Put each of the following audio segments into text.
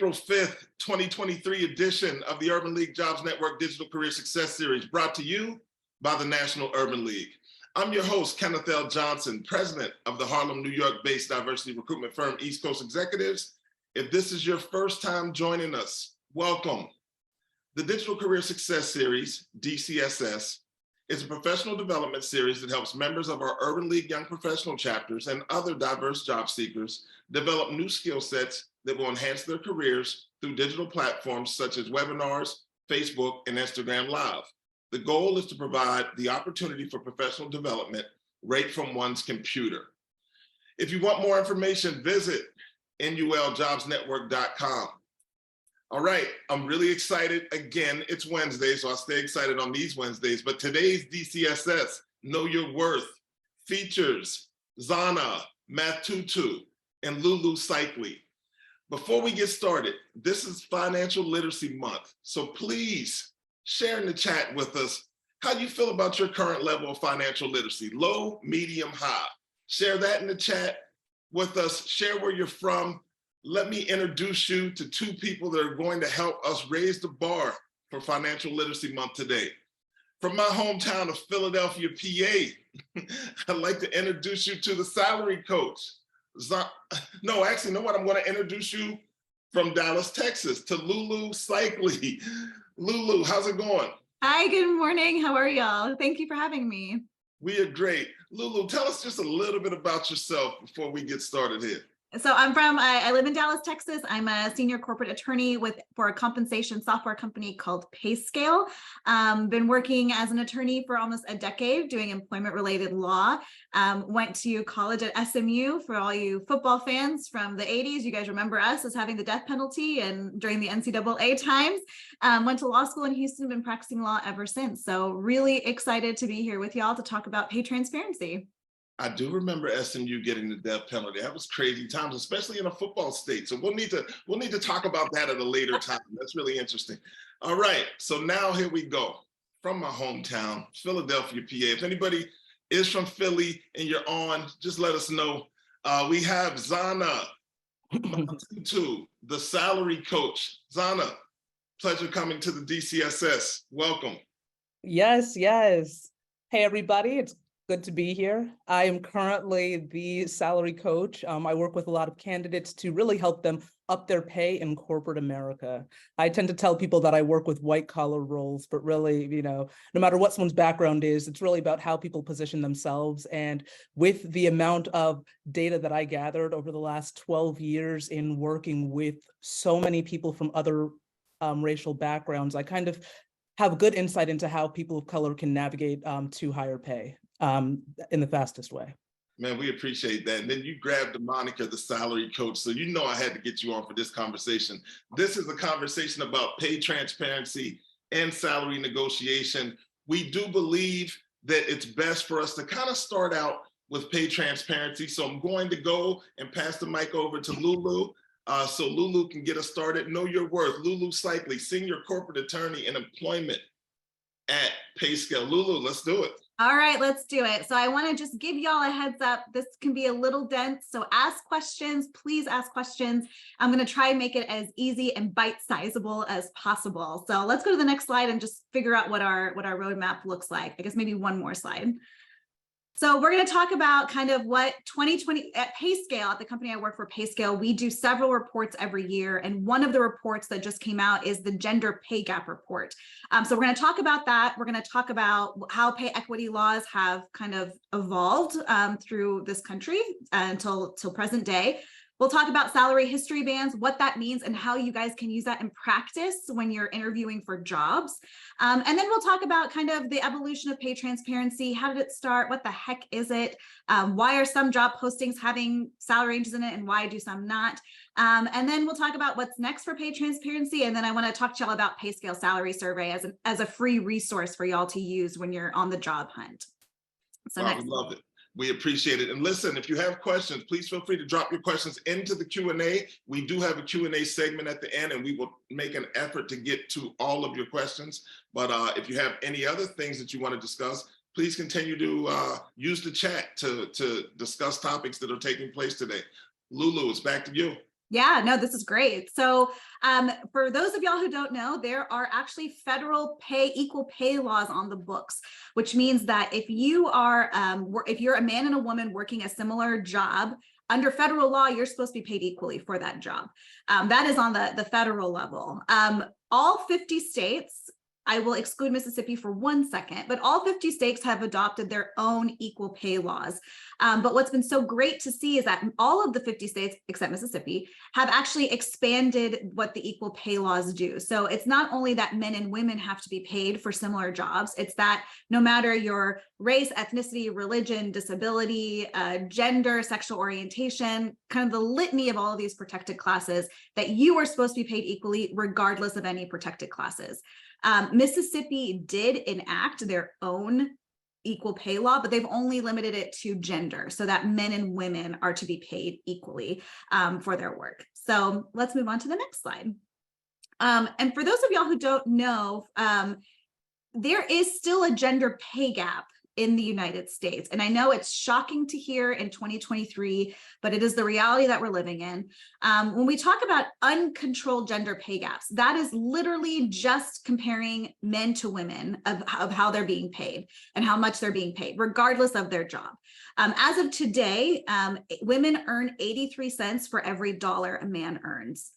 April 5th, 2023 edition of the Urban League Jobs Network Digital Career Success Series, brought to you by the National Urban League. I'm your host, Kenneth L. Johnson, president of the Harlem, New York-based diversity recruitment firm East Coast Executives. If this is your first time joining us, welcome. The Digital Career Success Series, DCSS, is a professional development series that helps members of our Urban League Young Professional chapters and other diverse job seekers develop new skill sets that will enhance their careers through digital platforms such as webinars, Facebook, and Instagram Live. The goal is to provide the opportunity for professional development right from one's computer. If you want more information, visit nuljobsnetwork.com. All right, I'm really excited. Again, it's Wednesday, so I stay excited on these Wednesdays, but today's DCSS, Know Your Worth, features Zana Matutu and Lulu Cycli. Before we get started, this is Financial Literacy Month, so please share in the chat with us how you feel about your current level of financial literacy, low, medium, high. Share that in the chat with us, share where you're from. Let me introduce you to two people that are going to help us raise the bar for Financial Literacy Month today. From my hometown of Philadelphia, PA, I'd like to introduce you to the salary coach. No, actually, you know what? I'm going to introduce you from Dallas, Texas, to Lulu Cycli. Lulu, how's it going? Hi, good morning. How are y'all? Thank you for having me. We are great. Lulu, tell us just a little bit about yourself before we get started here. So I live in Dallas, Texas. I'm a senior corporate attorney for a compensation software company called PayScale. Been working as an attorney for almost a decade doing employment related law. Went to college at SMU. For all you football fans from the 80s, you guys remember us as having the death penalty and during the NCAA times. Went to law school in Houston, been practicing law ever since. So really excited to be here with y'all to talk about pay transparency. I do remember SMU getting the death penalty. That was crazy times, especially in a football state. So we'll need to talk about that at a later time. That's really interesting. All right, so now here we go. From my hometown, Philadelphia, PA. If anybody is from Philly and you're on, just let us know. We have Zana Matutu, the salary coach. Zana, pleasure coming to the DCSS. Welcome. Yes. Hey, everybody. It's good to be here. I am currently the salary coach. I work with a lot of candidates to really help them up their pay in corporate America. I tend to tell people that I work with white collar roles, but really, no matter what someone's background is, it's really about how people position themselves. And with the amount of data that I gathered over the last 12 years in working with so many people from other racial backgrounds, I kind of have good insight into how people of color can navigate to higher pay in the fastest way. Man, we appreciate that. And then you grabbed the moniker, the salary coach. So you know I had to get you on for this conversation. This is a conversation about pay transparency and salary negotiation. We do believe that it's best for us to kind of start out with pay transparency. So I'm going to go and pass the mic over to Lulu. So Lulu can get us started. Know Your Worth. Lulu Cycli, senior corporate attorney in employment at PayScale. Lulu, let's do it. All right, let's do it. So I want to just give y'all a heads up. This can be a little dense, so ask questions. Please ask questions. I'm going to try and make it as easy and bite-sizable as possible. So let's go to the next slide and just figure out what our roadmap looks like. I guess maybe one more slide. So we're going to talk about kind of what 2020 at PayScale, at the company I work for, PayScale, we do several reports every year. And one of the reports that just came out is the Gender Pay Gap Report. So we're going to talk about that. We're going to talk about how pay equity laws have kind of evolved through this country until present day. We'll talk about salary history bands, what that means, and how you guys can use that in practice when you're interviewing for jobs. And then we'll talk about kind of the evolution of pay transparency. How did it start? What the heck is it? Why are some job postings having salary ranges in it and why do some not? And then we'll talk about what's next for pay transparency. And then I want to talk to y'all about PayScale Salary Survey as a free resource for y'all to use when you're on the job hunt. So wow, we love it. We appreciate it. And listen, if you have questions, please feel free to drop your questions into the Q&A. We do have a Q&A segment at the end, and we will make an effort to get to all of your questions. But if you have any other things that you want to discuss, please continue to use the chat to discuss topics that are taking place today. Lulu, it's back to you. Yeah, no, this is great. So for those of y'all who don't know, there are actually federal equal pay laws on the books, which means that if you are, if you're a man and a woman working a similar job, under federal law, you're supposed to be paid equally for that job. That is on the federal level. All 50 states, I will exclude Mississippi for 1 second, but all 50 states have adopted their own equal pay laws. But what's been so great to see is that all of the 50 states, except Mississippi, have actually expanded what the equal pay laws do. So it's not only that men and women have to be paid for similar jobs, it's that no matter your race, ethnicity, religion, disability, gender, sexual orientation, kind of the litany of all of these protected classes, that you are supposed to be paid equally regardless of any protected classes. Mississippi did enact their own equal pay law, but they've only limited it to gender so that men and women are to be paid equally for their work. So let's move on to the next slide. And for those of y'all who don't know, there is still a gender pay gap in the United States. And I know it's shocking to hear in 2023, but it is the reality that we're living in. When we talk about uncontrolled gender pay gaps, that is literally just comparing men to women of how they're being paid and how much they're being paid, regardless of their job. As of today, women earn 83 cents for every dollar a man earns.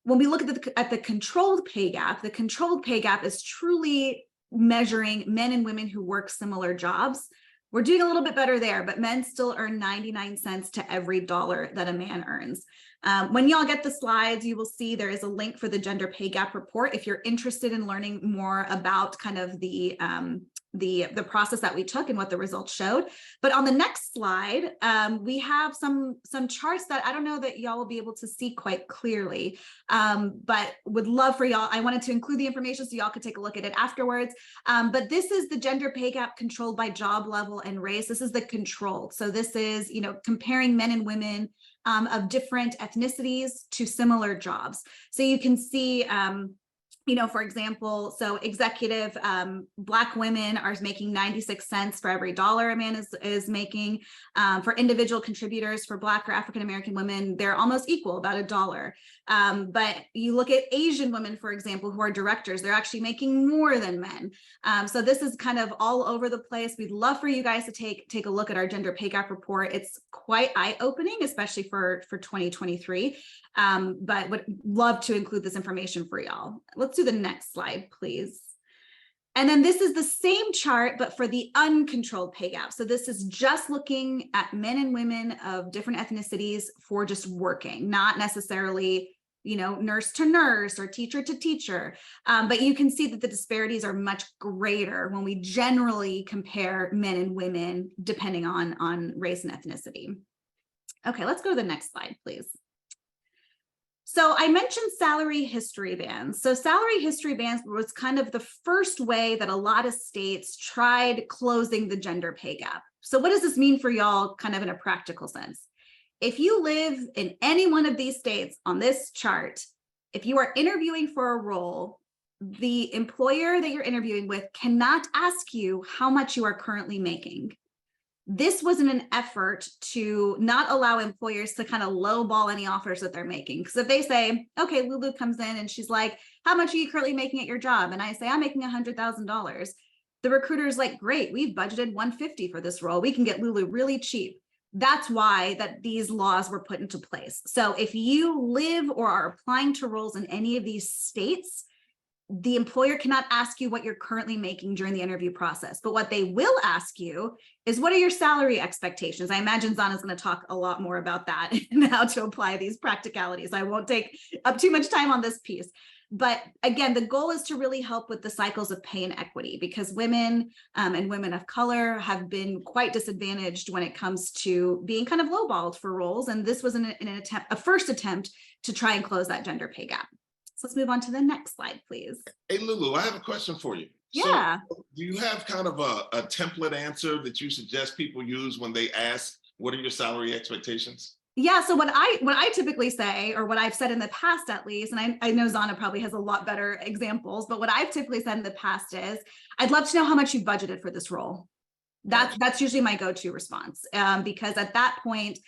When we look at the controlled pay gap is truly measuring men and women who work similar jobs. We're doing a little bit better there, but men still earn 99 cents to every dollar that a man earns. When y'all get the slides, you will see there is a link for the gender pay gap report if you're interested in learning more about kind of the process that we took and what the results showed. But on the next slide, we have some charts that I don't know that y'all will be able to see quite clearly, but would love for y'all. I wanted to include the information so y'all could take a look at it afterwards. But this is the gender pay gap controlled by job level and race. This is the controlled. So this is, comparing men and women of different ethnicities to similar jobs. So you can see, for example, so executive Black women are making 96 cents for every dollar a man is making. For individual contributors for Black or African-American women, they're almost equal, about $1. But you look at Asian women, for example, who are directors, they're actually making more than men. So this is kind of all over the place. We'd love for you guys to take a look at our gender pay gap report. It's quite eye-opening, especially for 2023. But would love to include this information for y'all. Let's do the next slide, please. And then this is the same chart, but for the uncontrolled pay gap. So this is just looking at men and women of different ethnicities for just working, not necessarily, nurse to nurse or teacher to teacher. But you can see that the disparities are much greater when we generally compare men and women, depending on race and ethnicity. Okay, let's go to the next slide, please. So I mentioned salary history bands. So salary history bands was kind of the first way that a lot of states tried closing the gender pay gap. So what does this mean for y'all kind of in a practical sense? If you live in any one of these states on this chart, if you are interviewing for a role, the employer that you're interviewing with cannot ask you how much you are currently making. This was in an effort to not allow employers to kind of lowball any offers that they're making. Because if they say, okay, Lulu comes in and she's like, how much are you currently making at your job? And I say, I'm making $100,000. The recruiter's like, great, we've budgeted $150 for this role. We can get Lulu really cheap. That's why these laws were put into place. So if you live or are applying to roles in any of these states, the employer cannot ask you what you're currently making during the interview process, but what they will ask you is, what are your salary expectations? I imagine Zana's going to talk a lot more about that and how to apply these practicalities. I won't take up too much time on this piece. But again, the goal is to really help with the cycles of pay and equity, because women and women of color have been quite disadvantaged when it comes to being kind of lowballed for roles. And this was a first attempt to try and close that gender pay gap. So let's move on to the next slide, please. Hey, Lulu, I have a question for you. Yeah. So, do you have kind of a template answer that you suggest people use when they ask, what are your salary expectations? Yeah, so what I typically say, or what I've said in the past at least, and I know Zana probably has a lot better examples, but what I've typically said in the past is, I'd love to know how much you've budgeted for this role. That's usually my go-to response, because at that point,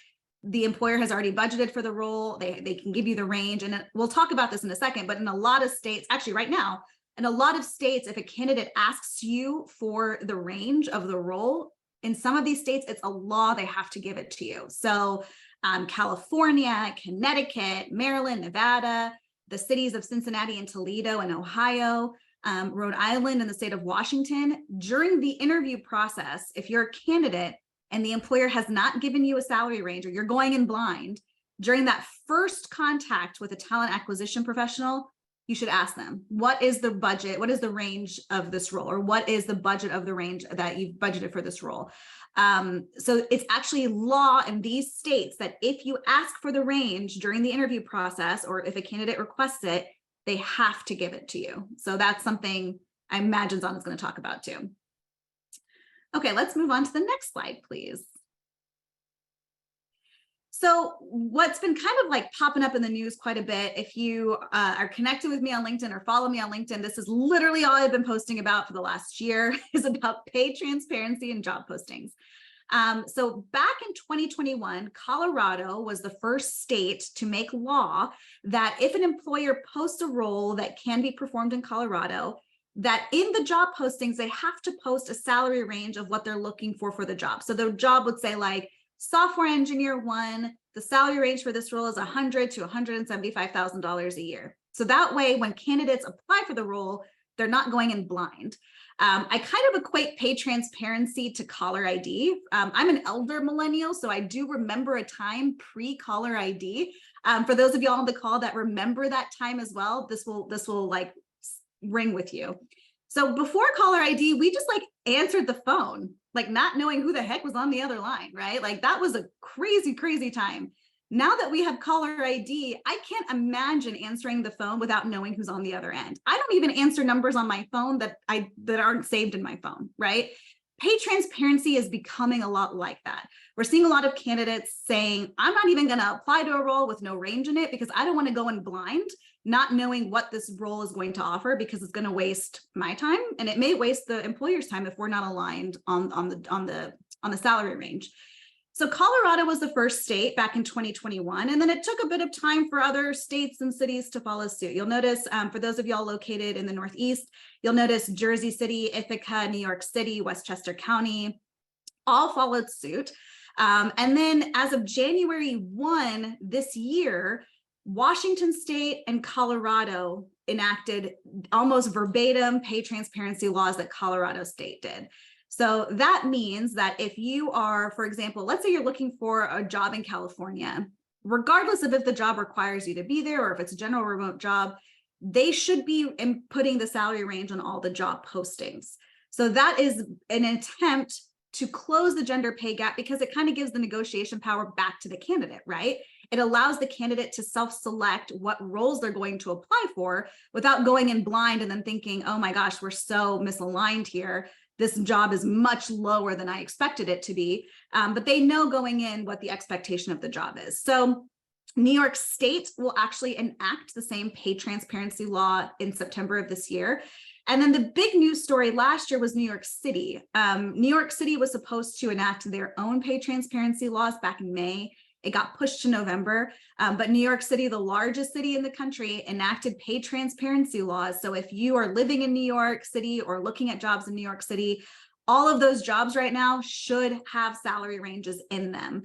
the employer has already budgeted for the role. They can give you the range. And we'll talk about this in a second, but in a lot of states, actually right now, in a lot of states, if a candidate asks you for the range of the role, in some of these states, it's a law, they have to give it to you. So California, Connecticut, Maryland, Nevada, the cities of Cincinnati and Toledo and Ohio, Rhode Island and the state of Washington, during the interview process, if you're a candidate and the employer has not given you a salary range or you're going in blind, during that first contact with a talent acquisition professional, you should ask them, what is the budget? What is the range of this role? Or what is the budget of the range that you've budgeted for this role? So it's actually law in these states that if you ask for the range during the interview process, or if a candidate requests it, they have to give it to you. So that's something I imagine Zana's going to talk about too. Okay, let's move on to the next slide, please. So what's been kind of like popping up in the news quite a bit, if you are connected with me on LinkedIn or follow me on LinkedIn, this is literally all I've been posting about for the last year, is about pay transparency and job postings. So back in 2021, Colorado was the first state to make law that if an employer posts a role that can be performed in Colorado, that in the job postings, they have to post a salary range of what they're looking for the job. So the job would say like, software engineer 1, the salary range for this role is $100,000 to $175,000 a year. So that way, when candidates apply for the role, they're not going in blind. I kind of equate pay transparency to caller ID. I'm an elder millennial, so I do remember a time pre-caller ID. For those of y'all on the call that remember that time as well, this will like ring with you. So before caller ID, we just like answered the phone, like not knowing who the heck was on the other line, right? Like that was a crazy, crazy time. Now that we have caller ID, I can't imagine answering the phone without knowing who's on the other end. I don't even answer numbers on my phone that aren't saved in my phone, right? Pay transparency is becoming a lot like that. We're seeing a lot of candidates saying, I'm not even going to apply to a role with no range in it because I don't want to go in blind, not knowing what this role is going to offer, because it's going to waste my time and it may waste the employer's time if we're not aligned on the salary range. So Colorado was the first state back in 2021, and then it took a bit of time for other states and cities to follow suit. You'll notice, for those of y'all located in the Northeast, you'll notice Jersey City, Ithaca, New York City, Westchester County, all followed suit. And then as of January 1 this year, Washington State and Colorado enacted almost verbatim pay transparency laws that Colorado State did. So that means that if you are, for example, let's say you're looking for a job in California, regardless of if the job requires you to be there or if it's a general remote job, they should be inputting the salary range on all the job postings. So that is an attempt to close the gender pay gap because it kind of gives the negotiation power back to the candidate, right? It allows the candidate to self-select what roles they're going to apply for without going in blind and then thinking, oh my gosh, we're so misaligned here. This job is much lower than I expected it to be, but they know going in what the expectation of the job is. So New York State will actually enact the same pay transparency law in September of this year. And then the big news story last year was New York City. New York City was supposed to enact their own pay transparency laws back in May. It got pushed to November, but New York City, the largest city in the country, enacted pay transparency laws. So if you are living in New York City or looking at jobs in New York City, all of those jobs right now should have salary ranges in them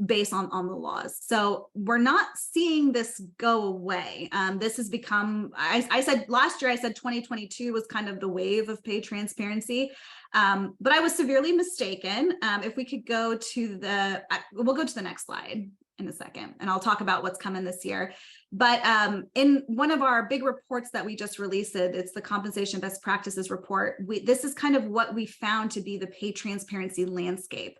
based on the laws. So we're not seeing this go away. This has become, I said last year, I said 2022 was kind of the wave of pay transparency. But I was severely mistaken. If we could go to we'll go to the next slide in a second, and I'll talk about what's coming this year. But in one of our big reports that we just released, it's the Compensation Best Practices Report. This is kind of what we found to be the pay transparency landscape.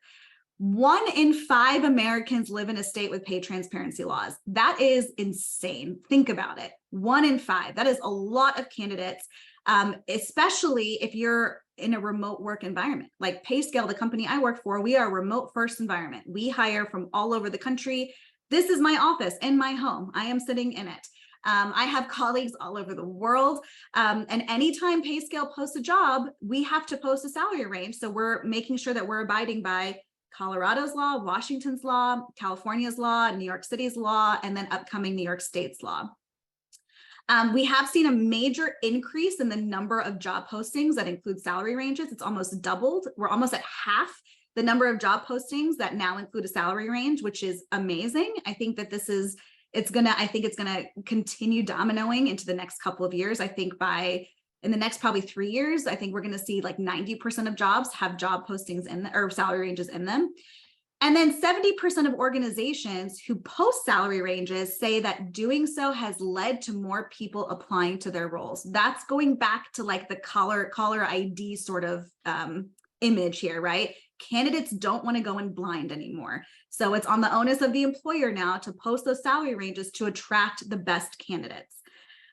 1 in 5 Americans live in a state with pay transparency laws. That is insane. Think about it. 1 in 5. That is a lot of candidates, especially if you're in a remote work environment. Like PayScale, the company I work for, we are a remote first environment. We hire from all over the country. This is my office in my home. I am sitting in it. I have colleagues all over the world. And anytime PayScale posts a job, we have to post a salary range. So we're making sure that we're abiding by Colorado's law, Washington's law, California's law, New York City's law, and then upcoming New York State's law. We have seen a major increase in the number of job postings that include salary ranges. It's almost doubled. We're almost at half the number of job postings that now include a salary range, which is amazing. I think that it's gonna continue dominoing into the next couple of years. I think in the next probably 3 years, I think we're gonna see like 90% of jobs have job postings or salary ranges in them. And then 70% of organizations who post salary ranges say that doing so has led to more people applying to their roles. That's going back to like the caller ID sort of image here, right? Candidates don't want to go in blind anymore. So it's on the onus of the employer now to post those salary ranges to attract the best candidates.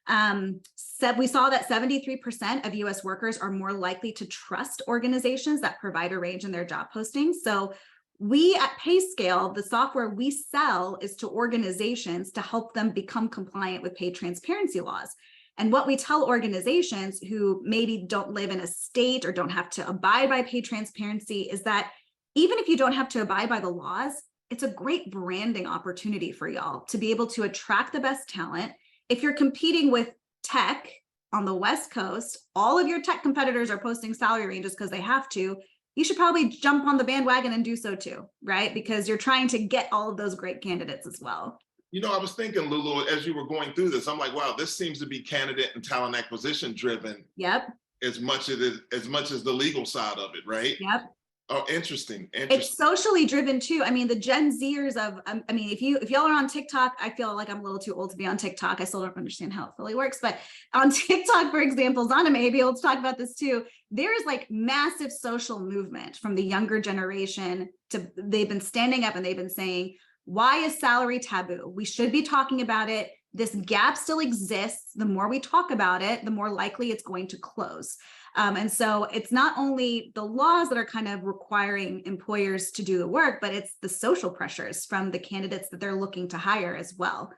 We saw that 73% of US workers are more likely to trust organizations that provide a range in their job postings. So we at PayScale, the software we sell is to organizations to help them become compliant with pay transparency laws. And what we tell organizations who maybe don't live in a state or don't have to abide by pay transparency is that even if you don't have to abide by the laws, it's a great branding opportunity for y'all to be able to attract the best talent. If you're competing with tech on the West Coast, all of your tech competitors are posting salary ranges because they have to. You should probably jump on the bandwagon and do so too, right? Because you're trying to get all of those great candidates as well. You know, I was thinking, Lulu, as you were going through this, I'm like, wow, this seems to be candidate and talent acquisition driven. Yep. As much as the legal side of it, right? Yep. Oh, interesting. It's socially driven too. I mean, the Gen Zers if y'all are on TikTok, I feel like I'm a little too old to be on TikTok. I still don't understand how it fully works, but on TikTok, for example, Zana may be able to talk about this too. There is like massive social movement from the younger generation they've been standing up and they've been saying, why is salary taboo? We should be talking about it. This gap still exists. The more we talk about it, the more likely it's going to close. And so it's not only the laws that are kind of requiring employers to do the work, but it's the social pressures from the candidates that they're looking to hire as well.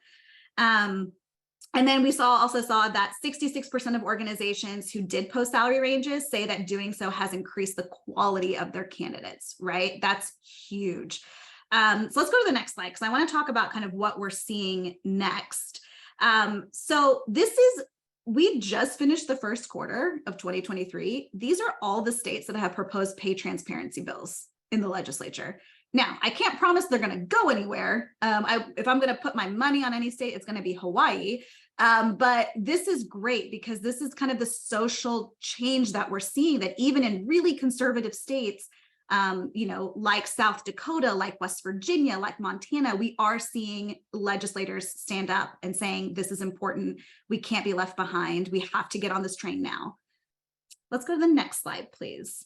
And then we also saw that 66% of organizations who did post salary ranges say that doing so has increased the quality of their candidates, right? That's huge. So let's go to the next slide because I want to talk about kind of what we're seeing next. So we just finished the first quarter of 2023. These are all the states that have proposed pay transparency bills in the legislature. Now, I can't promise they're going to go anywhere. If I'm going to put my money on any state, it's going to be Hawaii. But this is great because this is kind of the social change that we're seeing, that even in really conservative states, like South Dakota, like West Virginia, like Montana, we are seeing legislators stand up and saying, this is important. We can't be left behind. We have to get on this train now. Let's go to the next slide, please.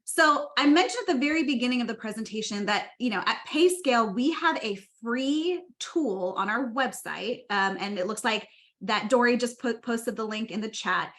So I mentioned at the very beginning of the presentation that, at PayScale, we have a free tool on our website, and it looks like that Dory just posted the link in the chat.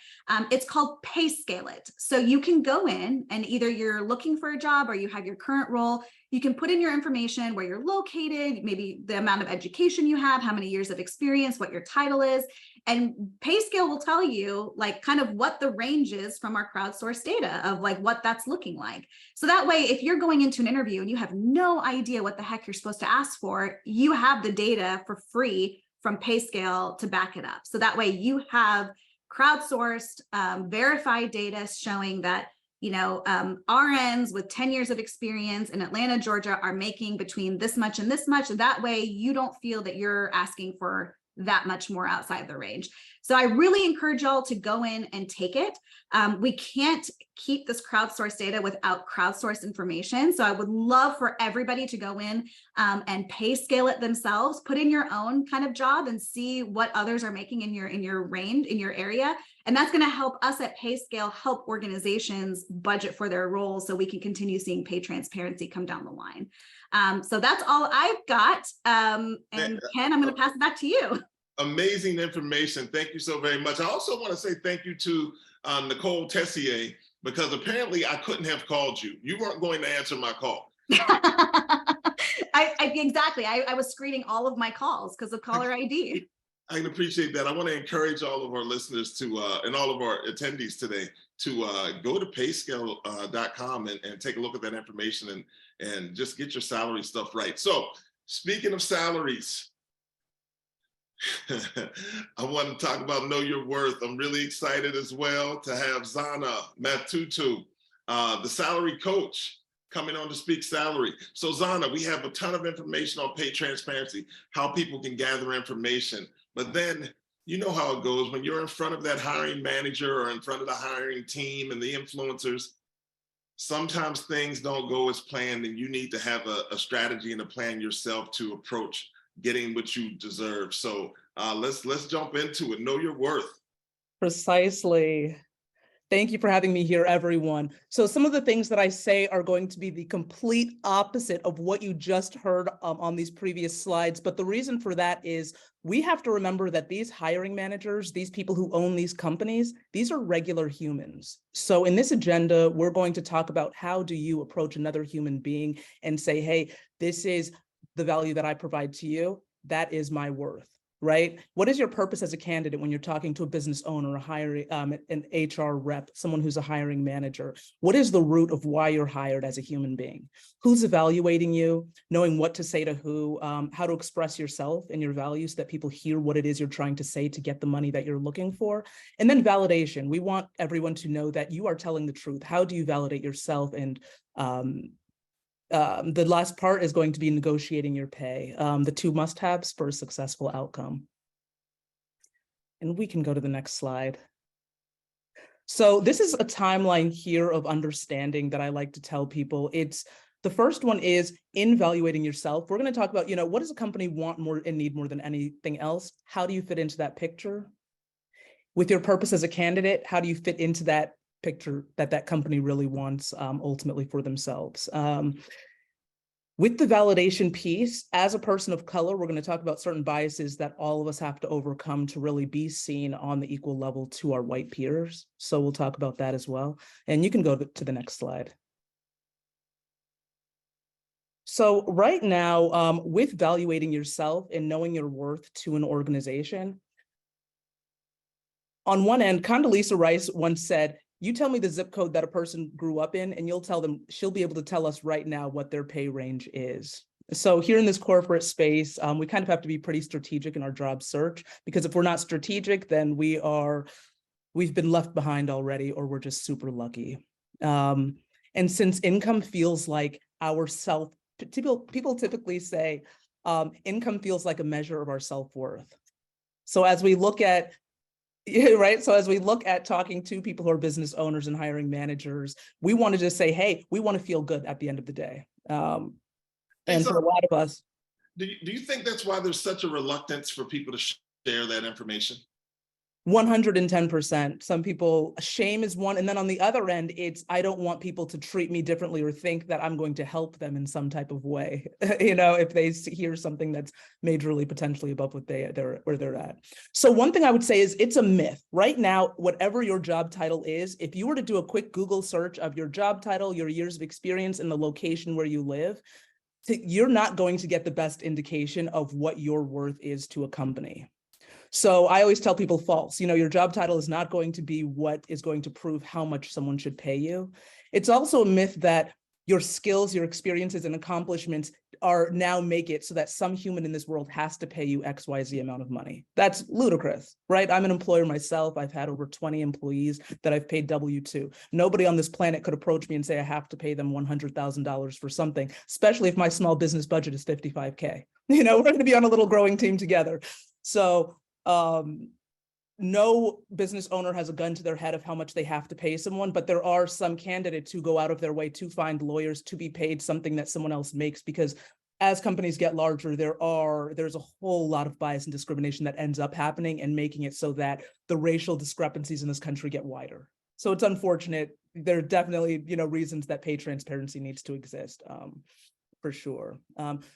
It's called PayScale It. So you can go in and either you're looking for a job or you have your current role, you can put in your information, where you're located, maybe the amount of education you have, how many years of experience, what your title is, and PayScale will tell you like kind of what the range is from our crowdsourced data of like what that's looking like. So that way, if you're going into an interview and you have no idea what the heck you're supposed to ask for, you have the data for free from PayScale to back it up. So that way you have crowdsourced, verified data showing that, RNs with 10 years of experience in Atlanta, Georgia are making between this much and this much. That way you don't feel that you're asking for that much more outside the range. So I really encourage y'all to go in and take it. We can't keep this crowdsourced data without crowdsourced information. So I would love for everybody to go in and PayScale it themselves, put in your own kind of job and see what others are making in your range, in your area. And that's going to help us at PayScale help organizations budget for their roles so we can continue seeing pay transparency come down the line. So that's all I've got. And Ken, I'm going to pass it back to you. Amazing information. Thank you so very much. I also want to say thank you to Nicole Tessier, because apparently I couldn't have called you. You weren't going to answer my call. Exactly. I was screening all of my calls because of caller ID. I can appreciate that. I want to encourage all of our listeners to, and all of our attendees today to go to payscale.com and take a look at that information and just get your salary stuff right. So speaking of salaries, I want to talk about Know Your Worth. I'm really excited as well to have Zana Matutu, the salary coach, coming on to speak salary. So Zana, we have a ton of information on pay transparency, how people can gather information. But then you know how it goes when you're in front of that hiring manager or in front of the hiring team and the influencers. Sometimes things don't go as planned, and you need to have a strategy and a plan yourself to approach getting what you deserve. So let's jump into it. Know your worth. Precisely. Thank you for having me here, everyone. So some of the things that I say are going to be the complete opposite of what you just heard on these previous slides. But the reason for that is we have to remember that these hiring managers, these people who own these companies, these are regular humans. So in this agenda, we're going to talk about how do you approach another human being and say, hey, this is the value that I provide to you. That is my worth. Right? What is your purpose as a candidate when you're talking to a business owner, a hiring, an HR rep, someone who's a hiring manager? What is the root of why you're hired as a human being? Who's evaluating you? Knowing what to say to who, how to express yourself and your values so that people hear what it is you're trying to say to get the money that you're looking for. And then validation. We want everyone to know that you are telling the truth. How do you validate yourself? And the last part is going to be negotiating your pay, the two must-haves for a successful outcome. And we can go to the next slide. So this is a timeline here of understanding that I like to tell people. It's the first one is in evaluating yourself. We're going to talk about, what does a company want more and need more than anything else? How do you fit into that picture? With your purpose as a candidate, how do you fit into that picture that company really wants ultimately for themselves? With the validation piece, as a person of color, we're going to talk about certain biases that all of us have to overcome to really be seen on the equal level to our white peers. So we'll talk about that as well. And you can go to the next slide. So right now, with evaluating yourself and knowing your worth to an organization, on one end, Condoleezza Rice once said, you tell me the zip code that a person grew up in, and you'll tell them, she'll be able to tell us right now what their pay range is. So here in this corporate space, we kind of have to be pretty strategic in our job search, because if we're not strategic, then we've been left behind already, or we're just super lucky. And since income feels like people typically say, income feels like a measure of our self-worth. So as we look at right. So as we look at talking to people who are business owners and hiring managers, we want to just say, hey, we want to feel good at the end of the day. And so, for a lot of us. Do you think that's why there's such a reluctance for people to share that information? 110%. Some people, shame is one. And then on the other end, it's, I don't want people to treat me differently or think that I'm going to help them in some type of way, if they hear something that's majorly potentially above what where they're at. So one thing I would say is it's a myth. Right now, whatever your job title is, if you were to do a quick Google search of your job title, your years of experience, and the location where you live, you're not going to get the best indication of what your worth is to a company. So I always tell people false. Your job title is not going to be what is going to prove how much someone should pay you. It's also a myth that your skills, your experiences, and accomplishments now make it so that some human in this world has to pay you XYZ amount of money. That's ludicrous, right? I'm an employer myself. I've had over 20 employees that I've paid W-2. Nobody on this planet could approach me and say I have to pay them $100,000 for something, especially if my small business budget is $55K. We're going to be on a little growing team together. So no business owner has a gun to their head of how much they have to pay someone, but there are some candidates who go out of their way to find lawyers to be paid something that someone else makes, because as companies get larger, there's a whole lot of bias and discrimination that ends up happening and making it so that the racial discrepancies in this country get wider. So it's unfortunate. There are definitely, reasons that pay transparency needs to exist. For sure.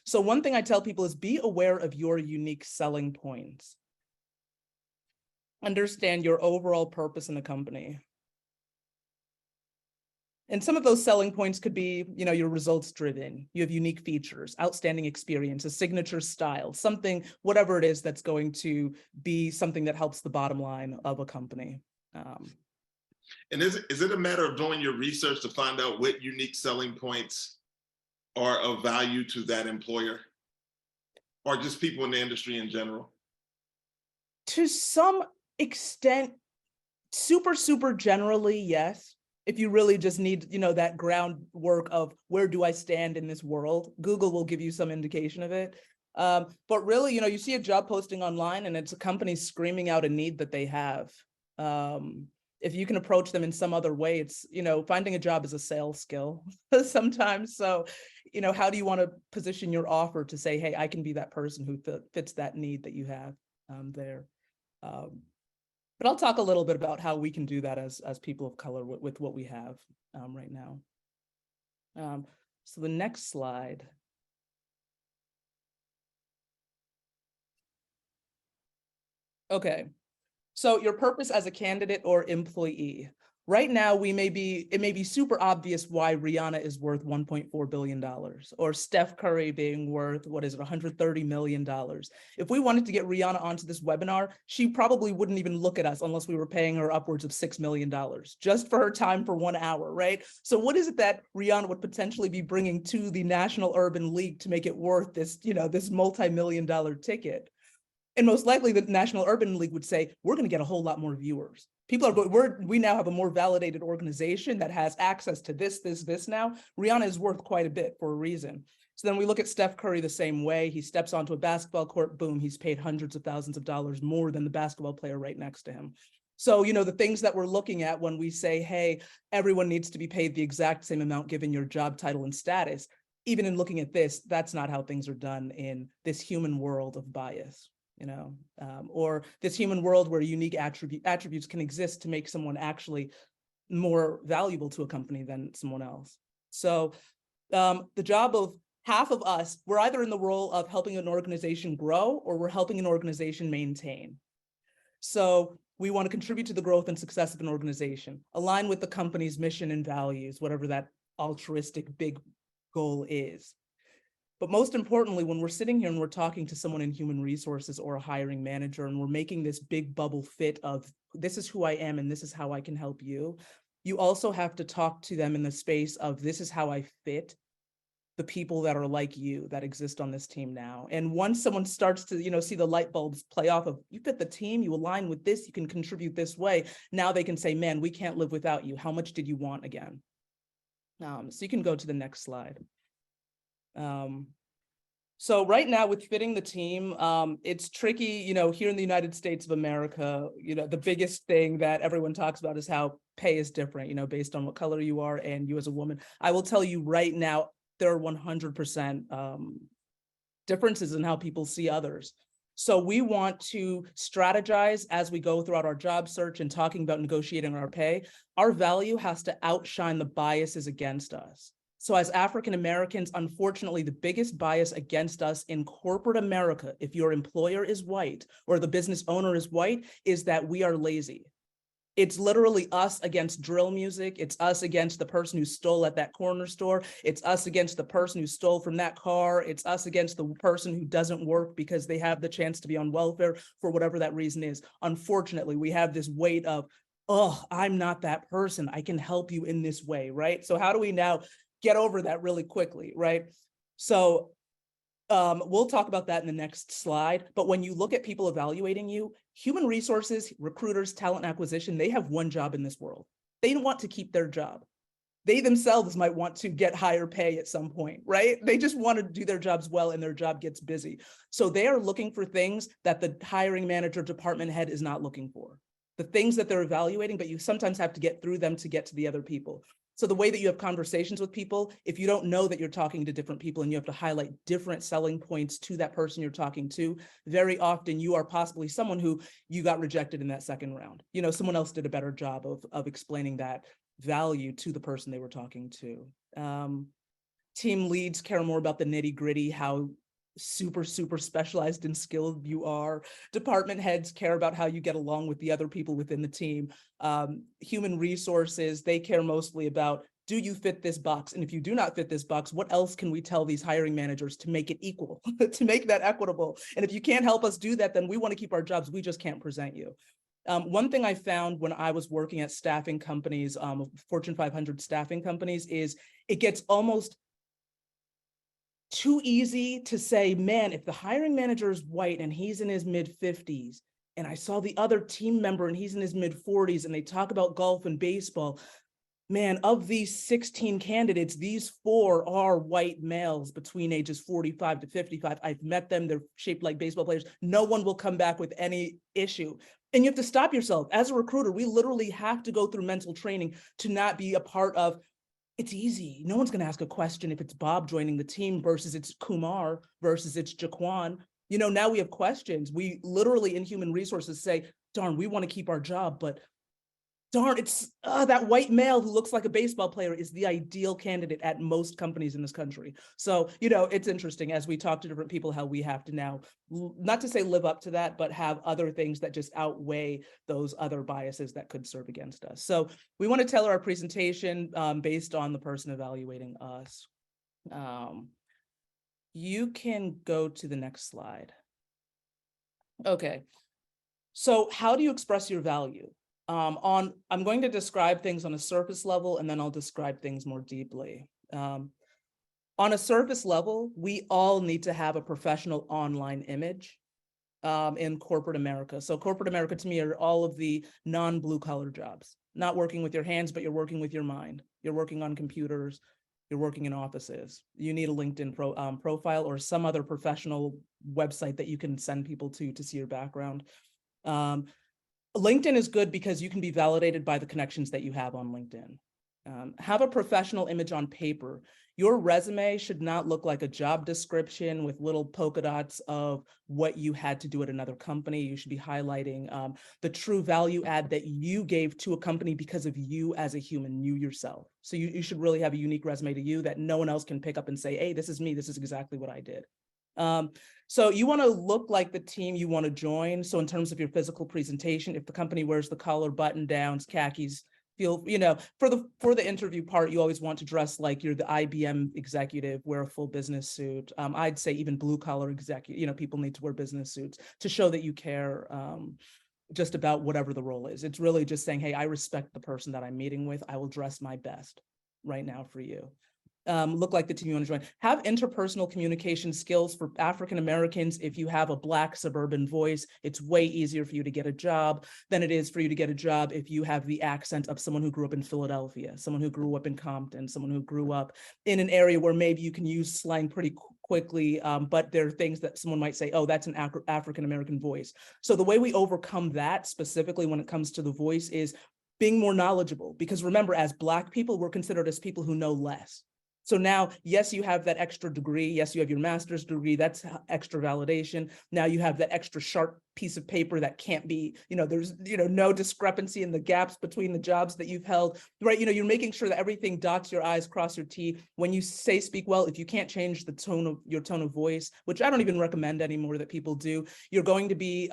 So one thing I tell people is be aware of your unique selling points. Understand your overall purpose in the company. And some of those selling points could be, you're results driven, you have unique features, outstanding experience, a signature style, something, whatever it is that's going to be something that helps the bottom line of a company. And is it a matter of doing your research to find out what unique selling points are of value to that employer, or just people in the industry in general? To some extent, super generally, yes. If you really just need, that groundwork of where do I stand in this world, Google will give you some indication of it. But really, you see a job posting online and it's a company screaming out a need that they have. If you can approach them in some other way, it's, finding a job is a sales skill sometimes. So, how do you want to position your offer to say, hey, I can be that person who fits that need that you have there. But I'll talk a little bit about how we can do that as people of color with what we have right now. So the next slide. Okay, so your purpose as a candidate or employee. Right now, it may be super obvious why Rihanna is worth $1.4 billion or Steph Curry being worth, $130 million. If we wanted to get Rihanna onto this webinar, she probably wouldn't even look at us unless we were paying her upwards of $6 million just for her time for 1 hour, right? So what is it that Rihanna would potentially be bringing to the National Urban League to make it worth this, this multi-million-dollar ticket? And most likely the National Urban League would say, we're going to get a whole lot more viewers. People are, we now have a more validated organization that has access to this now. Rihanna is worth quite a bit for a reason. So then we look at Steph Curry the same way. He steps onto a basketball court, boom, he's paid hundreds of thousands of dollars more than the basketball player right next to him. So, the things that we're looking at when we say, hey, everyone needs to be paid the exact same amount given your job title and status, even in looking at this, that's not how things are done in this human world of bias. Or this human world where unique attributes can exist to make someone actually more valuable to a company than someone else. So the job of half of us, we're either in the role of helping an organization grow or we're helping an organization maintain. So we want to contribute to the growth and success of an organization, align with the company's mission and values, whatever that altruistic big goal is. But most importantly, when we're sitting here and we're talking to someone in human resources or a hiring manager, and we're making this big bubble fit of this is who I am and this is how I can help you, you also have to talk to them in the space of this is how I fit the people that are like you that exist on this team now. And once someone starts to, see the light bulbs play off of you fit the team, you align with this, you can contribute this way. Now they can say, man, we can't live without you. How much did you want again? So you can go to the next slide. So right now with fitting the team, it's tricky, here in the United States of America, the biggest thing that everyone talks about is how pay is different, based on what color you are and you as a woman. I will tell you right now, there are 100% differences in how people see others. So we want to strategize as we go throughout our job search and talking about negotiating our pay. Our value has to outshine the biases against us. So as African Americans, unfortunately, the biggest bias against us in corporate America, if your employer is white or the business owner is white, is that we are lazy. It's literally us against drill music. It's us against the person who stole at that corner store. It's us against the person who stole from that car. It's us against the person who doesn't work because they have the chance to be on welfare for whatever that reason is. Unfortunately, we have this weight of, oh, I'm not that person. I can help you in this way, right? So how do we now get over that really quickly, right? So we'll talk about that in the next slide. But when you look at people evaluating you, human resources, recruiters, talent acquisition, they have one job in this world. They want to keep their job. They themselves might want to get higher pay at some point, right? They just want to do their jobs well and their job gets busy. So they are looking for things that the hiring manager, department head is not looking for. The things that they're evaluating, but you sometimes have to get through them to get to the other people. So the way that you have conversations with people, if you don't know that you're talking to different people and you have to highlight different selling points to that person you're talking to, very often you are possibly someone who you got rejected in that second round. Someone else did a better job of explaining that value to the person they were talking to. Team leads care more about the nitty gritty, how super specialized and skilled you are. Department heads care about how you get along with the other people within the team. Human resources, they care mostly about do you fit this box? And if you do not fit this box, what else can we tell these hiring managers to make it equal, to make that equitable? And if you can't help us do that, then we want to keep our jobs. We just can't present you. One thing I found when I was working at staffing companies, Fortune 500 staffing companies, is it gets almost too easy to say, man, if the hiring manager is white and he's in his mid-50s, and I saw the other team member and he's in his mid-40s, and they talk about golf and baseball, man, of these 16 candidates, these 4 are white males between ages 45 to 55. I've met them. They're shaped like baseball players. No one will come back with any issue. And you have to stop yourself. As a recruiter, we literally have to go through mental training to not be a part of, it's easy. No one's going to ask a question if it's Bob joining the team versus it's Kumar versus it's Jaquan. You know, now we have questions. We literally in human resources say, darn, we want to keep our job, but darn, it's that white male who looks like a baseball player is the ideal candidate at most companies in this country. So, you know, it's interesting as we talk to different people, how we have to now, not to say live up to that, but have other things that just outweigh those other biases that could serve against us. So we want to tailor our presentation based on the person evaluating us. You can go to the next slide. Okay. So how do you express your value? I'm going to describe things on a surface level, and then I'll describe things more deeply. On a surface level, we all need to have a professional online image in corporate America. So corporate America to me are all of the non-blue collar jobs, not working with your hands, but you're working with your mind. You're working on computers, you're working in offices. You need a LinkedIn profile or some other professional website that you can send people to see your background. LinkedIn is good because you can be validated by the connections that you have on LinkedIn. Have a professional image on paper. Your resume should not look like a job description with little polka dots of what you had to do at another company. You should be highlighting the true value add that you gave to a company because of you as a human, you yourself. So you should really have a unique resume to you that no one else can pick up and say, hey, this is me, this is exactly what I did. So you want to look like the team you want to join. So in terms of your physical presentation, if the company wears the collar, button downs, khakis, feel, you know, for the interview part, you always want to dress like you're the IBM executive, wear a full business suit. I'd say even blue collar executive, you know, people need to wear business suits to show that you care just about whatever the role is. It's really just saying, hey, I respect the person that I'm meeting with. I will dress my best right now for you. Look like the team you want to join. Have interpersonal communication skills for African Americans. If you have a Black suburban voice, it's way easier for you to get a job than it is for you to get a job if you have the accent of someone who grew up in Philadelphia, someone who grew up in Compton, someone who grew up in an area where maybe you can use slang pretty quickly, but there are things that someone might say, oh, that's an African American voice. So the way we overcome that specifically when it comes to the voice is being more knowledgeable, because remember, as Black people, we're considered as people who know less. So now, yes, you have that extra degree. Yes, you have your master's degree. That's extra validation. Now you have that extra sharp piece of paper that can't be, you know, there's, you know, no discrepancy in the gaps between the jobs that you've held, right? You know, you're making sure that everything dots your I's, cross your T. When you say speak well, if you can't change the tone of your tone of voice, which I don't even recommend anymore that people do, you're going to be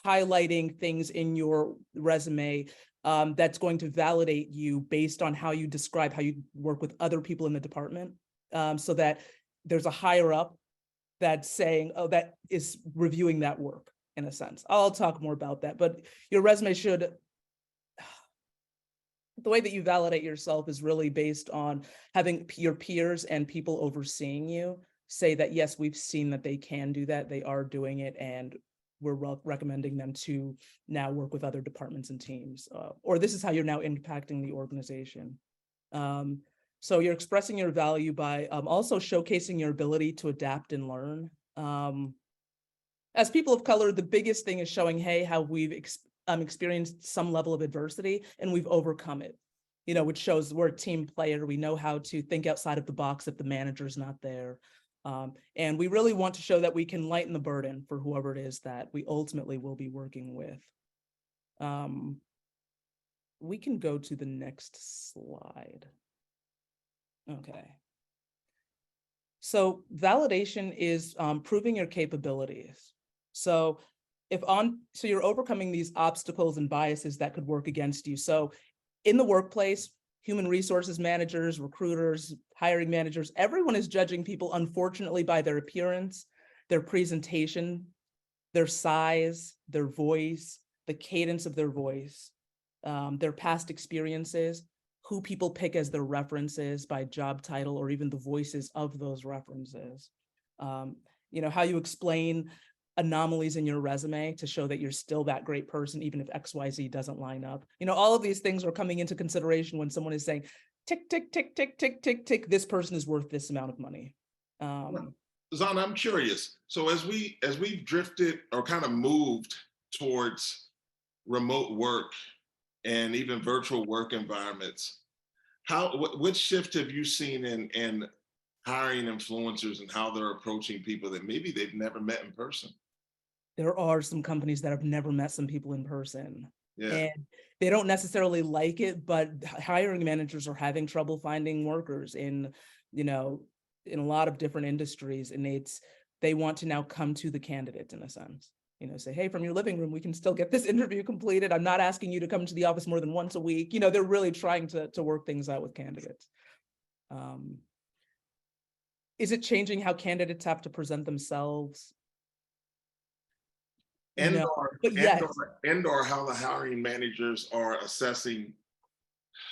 highlighting things in your resume that's going to validate you based on how you describe how you work with other people in the department, so that there's a higher up that's saying, oh, that is reviewing that work in a sense. I'll talk more about that, but your resume should, the way that you validate yourself is really based on having your peers and people overseeing you say that, yes, we've seen that they can do that, they are doing it, and we're recommending them to now work with other departments and teams, or this is how you're now impacting the organization. So you're expressing your value by also showcasing your ability to adapt and learn. As people of color, the biggest thing is showing, hey, how we've experienced some level of adversity and we've overcome it, you know, which shows we're a team player. We know how to think outside of the box if the manager's not there. And we really want to show that we can lighten the burden for whoever it is that we ultimately will be working with. We can go to the next slide. Okay. So validation is proving your capabilities. So you're overcoming these obstacles and biases that could work against you. So in the workplace, human resources managers, recruiters, hiring managers, everyone is judging people, unfortunately, by their appearance, their presentation, their size, their voice, the cadence of their voice, their past experiences, who people pick as their references by job title, or even the voices of those references. How you explain anomalies in your resume to show that you're still that great person, even if XYZ doesn't line up. All of these things are coming into consideration when someone is saying, tick, tick, tick, tick, tick, tick, tick, this person is worth this amount of money. Zana, I'm curious. So as we've drifted or kind of moved towards remote work and even virtual work environments, what shift have you seen in hiring influencers and how they're approaching people that maybe they've never met in person? There are some companies that have never met some people in person. Yeah. And they don't necessarily like it, but hiring managers are having trouble finding workers in a lot of different industries. And they want to now come to the candidates in a sense, say, hey, from your living room, we can still get this interview completed. I'm not asking you to come to the office more than once a week. They're really trying to work things out with candidates. Is it changing how candidates have to present themselves? But yes. or how the hiring managers are assessing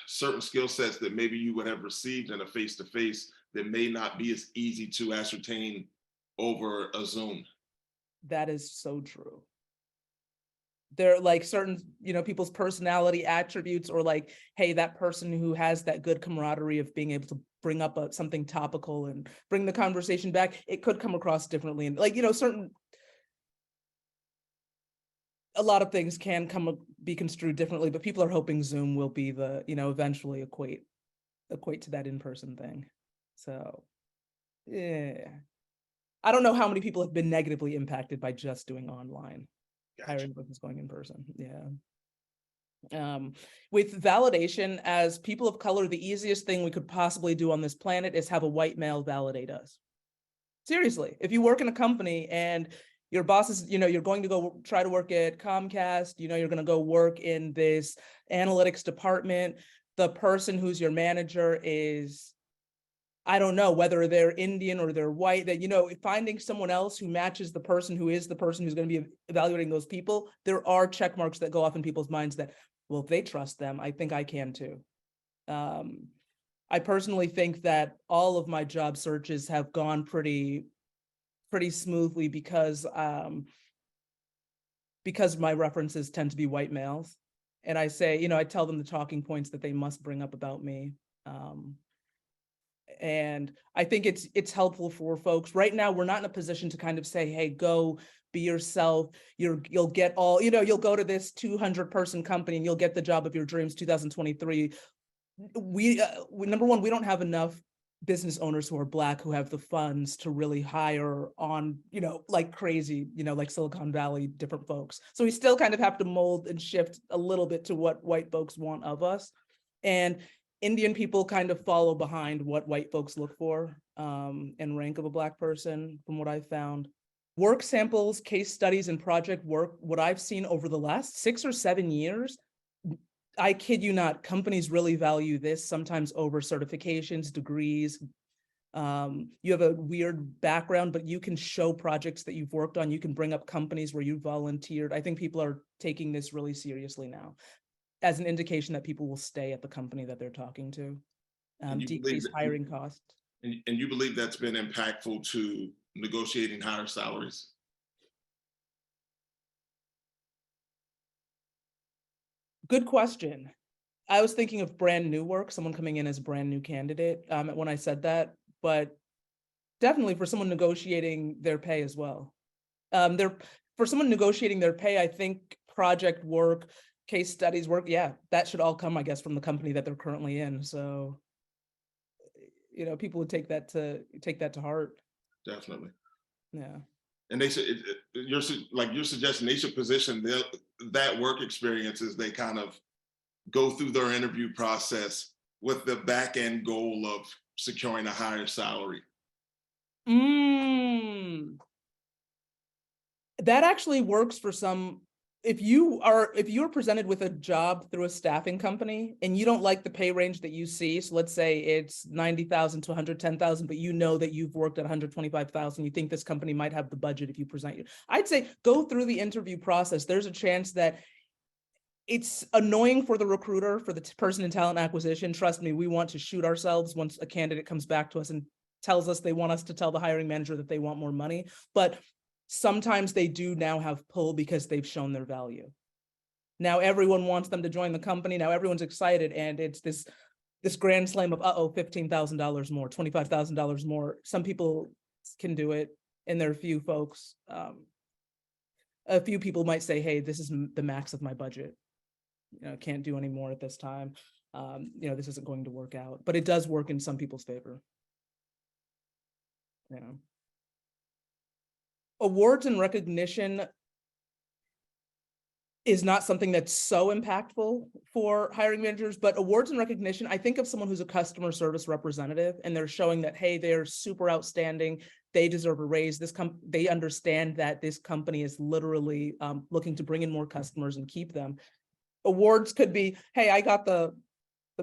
certain skill sets that maybe you would have received in a face-to-face that may not be as easy to ascertain over a Zoom. That is so true. They're like certain, people's personality attributes, or like, hey, that person who has that good camaraderie of being able to bring up something topical and bring the conversation back, it could come across differently. And a lot of things can be construed differently, but people are hoping Zoom will be the, eventually equate to that in-person thing. So, yeah. I don't know how many people have been negatively impacted by just doing online. Gotcha. Hiring versus going in person. Yeah. With validation, as people of color, the easiest thing we could possibly do on this planet is have a white male validate us. Seriously, if you work in a company and your boss is, you're going to go try to work at Comcast, you're going to go work in this analytics department, the person who's your manager is, I don't know whether they're Indian or they're white, that, finding someone else who matches the person who is the person who's going to be evaluating those people, there are check marks that go off in people's minds that, well, if they trust them, I think I can too. I personally think that all of my job searches have gone pretty smoothly because my references tend to be white males. And I say, I tell them the talking points that they must bring up about me. And I think it's helpful for folks. Right now, we're not in a position to kind of say, hey, go be yourself. You'll get all, you'll go to this 200-person company and you'll get the job of your dreams 2023. Number one, we don't have enough business owners who are Black who have the funds to really hire on, like crazy, like Silicon Valley, different folks. So we still kind of have to mold and shift a little bit to what white folks want of us. And Indian people kind of follow behind what white folks look for in rank of a Black person, from what I've found. Work samples, case studies, and project work, what I've seen over the last 6 or 7 years, I kid you not, companies really value this, sometimes over certifications, degrees. You have a weird background, but you can show projects that you've worked on. You can bring up companies where you volunteered. I think people are taking this really seriously now as an indication that people will stay at the company that they're talking to, decrease hiring costs. And you believe that's been impactful to negotiating higher salaries? Good question. I was thinking of brand new work, someone coming in as a brand new candidate when I said that, but definitely for someone negotiating their pay as well. For someone negotiating their pay, I think project work, case studies work, yeah, that should all come, I guess, from the company that they're currently in. So, people would take that to heart. Definitely. Yeah. And they should, you're suggesting they should position that work experience as they kind of go through their interview process with the back end goal of securing a higher salary. That actually works for some if you're presented with a job through a staffing company and you don't like the pay range that you see, so let's say it's 90,000 to 110,000, but you know that you've worked at 125,000, you think this company might have the budget if you present you. I'd say go through the interview process. There's a chance that it's annoying for the recruiter, for the person in talent acquisition. Trust me, we want to shoot ourselves once a candidate comes back to us and tells us they want us to tell the hiring manager that they want more money. But sometimes they do now have pull because they've shown their value. Now everyone wants them to join the company. Now everyone's excited, and it's this grand slam of $15,000 more, $25,000 more. Some people can do it, and there are a few folks. A few people might say, "Hey, this is the max of my budget. Can't do any more at this time. This isn't going to work out." But it does work in some people's favor. Awards and recognition is not something that's so impactful for hiring managers, but awards and recognition, I think of someone who's a customer service representative and they're showing that, hey, they're super outstanding, they deserve a raise. They understand that this company is literally looking to bring in more customers and keep them. Awards could be, hey, I got the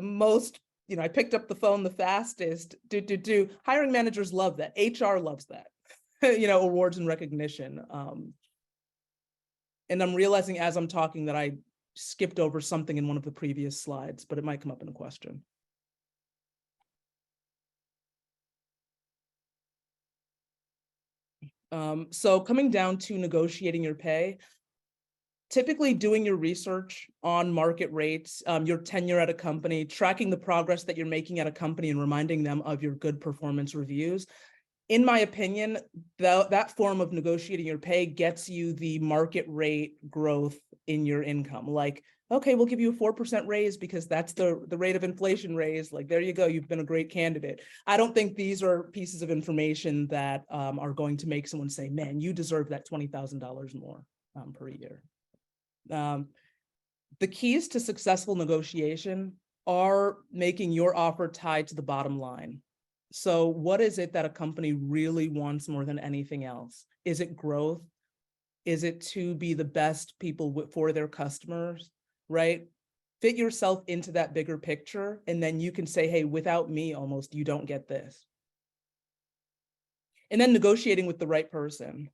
most, I picked up the phone the fastest. Hiring managers love that. HR loves that. Awards and recognition. And I'm realizing as I'm talking that I skipped over something in one of the previous slides, but it might come up in a question. So coming down to negotiating your pay, typically doing your research on market rates, your tenure at a company, tracking the progress that you're making at a company and reminding them of your good performance reviews. In my opinion, that form of negotiating your pay gets you the market rate growth in your income. Like, okay, we'll give you a 4% raise because that's the rate of inflation raise. Like, there you go. You've been a great candidate. I don't think these are pieces of information that are going to make someone say, man, you deserve that $20,000 more per year. The keys to successful negotiation are making your offer tied to the bottom line. So what is it that a company really wants more than anything else? Is it growth? Is it to be the best people for their customers, right? Fit yourself into that bigger picture, and then you can say, hey, without me, almost, you don't get this. And then negotiating with the right person.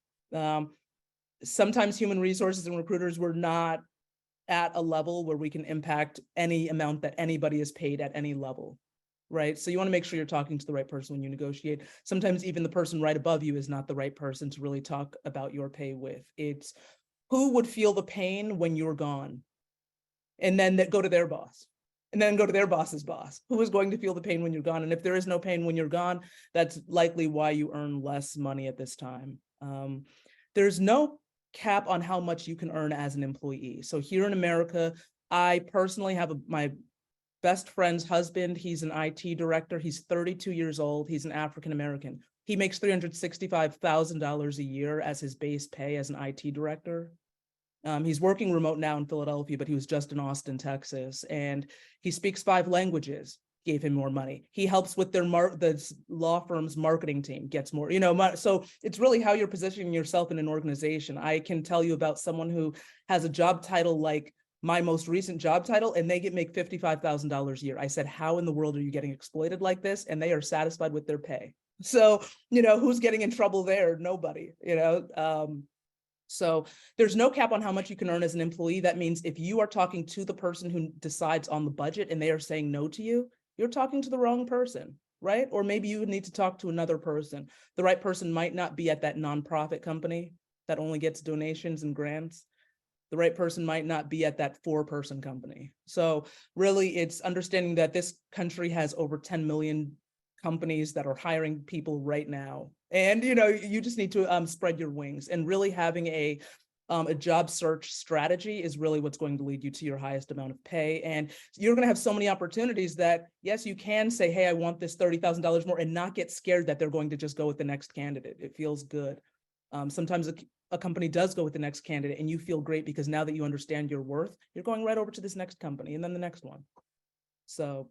Sometimes human resources and recruiters, we're not at a level where we can impact any amount that anybody is paid at any level. Right. So you want to make sure you're talking to the right person when you negotiate. Sometimes even the person right above you is not the right person to really talk about your pay with. It's who would feel the pain when you're gone, and then go to their boss, and then go to their boss's boss. Who is going to feel the pain when you're gone? And if there is no pain when you're gone, that's likely why you earn less money at this time. There's no cap on how much you can earn as an employee. So here in America, I personally have my best friend's husband. He's an IT director. He's 32 years old. He's an African-American. He makes $365,000 a year as his base pay as an IT director. He's working remote now in Philadelphia, but he was just in Austin, Texas. And he speaks 5 languages, gave him more money. He helps with the law firm's marketing team, gets more, so it's really how you're positioning yourself in an organization. I can tell you about someone who has a job title like my most recent job title, and they make $55,000 a year. I said, how in the world are you getting exploited like this? And they are satisfied with their pay. So, who's getting in trouble there? Nobody, So there's no cap on how much you can earn as an employee. That means if you are talking to the person who decides on the budget and they are saying no to you, you're talking to the wrong person, right? Or maybe you would need to talk to another person. The right person might not be at that nonprofit company that only gets donations and grants. The right person might not be at that 4-person company. So really, it's understanding that this country has over 10 million companies that are hiring people right now. And, you just need to spread your wings, and really having a job search strategy is really what's going to lead you to your highest amount of pay. And you're going to have so many opportunities that, yes, you can say, hey, I want this $30,000 more, and not get scared that they're going to just go with the next candidate. It feels good. Sometimes a company does go with the next candidate, and you feel great because now that you understand your worth, you're going right over to this next company and then the next one. So,